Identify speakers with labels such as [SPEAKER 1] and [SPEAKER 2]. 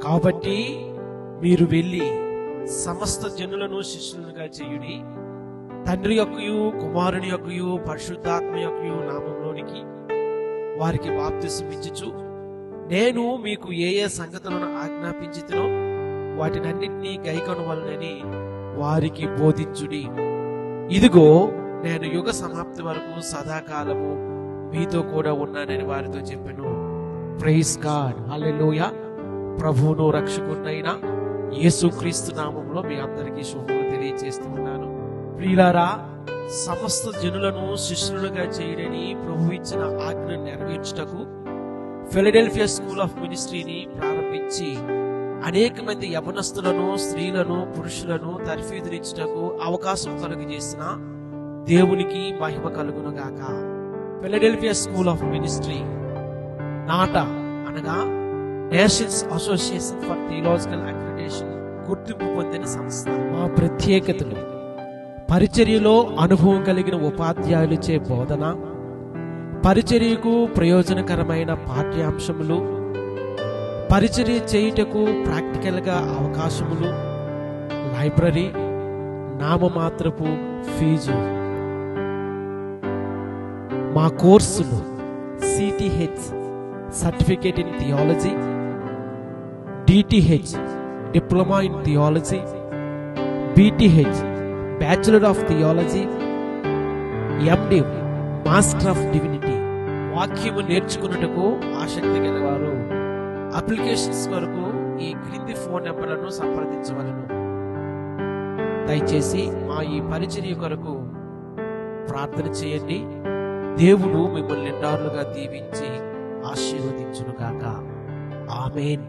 [SPEAKER 1] కాబట్టి మీరు వెళ్ళి సమస్త జనులను శిష్యులుగా చేయుడి, తండ్రి యొక్కయు కుమారుని యొక్కయు పరిశుద్ధాత్మ యొక్కయు నామంలోనికి వారికి బాప్తిసం ఇచ్చుచు నేను మీకు ఏ ఏ సంగతులను ఆజ్ఞాపించితినో వాటినన్నింటినీ గైకొనవలెనని వారికి బోధించుడి. ఇదిగో నేను యుగ సమాప్తి వరకు సదాకాలము మీతో కూడా ఉన్నానని వారితో చెప్పాను. ప్రైజ్ గాడ్, హల్లెలూయా. ప్రభువును రక్షకుడైన యేసుక్రీస్తు నామములో మీ అందరికీ శుభములు తెలియజేస్తున్నాను. ప్రియులారా, సమస్త జనులను శిష్యులుగా చేయడని ప్రభు ఇచ్చిన ఆజ్ఞను నెరవేర్చుటకు ఫిలడెల్ఫియా స్కూల్ ఆఫ్ మినిస్ట్రీని ప్రారంభించి అనేక మంది యవనస్తులను, స్త్రీలను, పురుషులను తర్ఫీదునిచ్చుటకు అవకాశం కలుగజేసిన దేవునికి మహిమ కలుగును గాక. ఫిలడెల్ఫియా స్కూల్ ఆఫ్ మినిస్ట్రీ నాటా అనగా nations association for theological accreditation గుర్తింపు పొందిన సంస్థ. మా ప్రత్యేకతలు: పరిచర్యలో అనుభవం కలిగిన ఉపాధ్యాయులచే బోధన, పరిచర్యకు ప్రయోజనకరమైన పాఠ్యాంశములు, పరిచర్య చేయుటకు ప్రాక్టికల్ గా అవకాశములు, లైబ్రరీ, నామమాత్రపు ఫీజు. మా కోర్సులు: CTH certificate in theology, DTH diploma in theology, BTH bachelor of theology, MD master of divinity. వాక్యము నేర్చుకున్నటకు ఆసక్తి గలవారు అప్లికేషన్స్ కొరకు ఈ క్రింది ఫోన్ నెంబర్లను సంప్రదించవలను. దయచేసి మా ఈ పరిచర్య కొరకు ప్రార్థన చేయండి. దేవుడు మిమ్మల్ని నిండారులుగా దీవించి ఆశీర్వదించును గాక. ఆమేన్.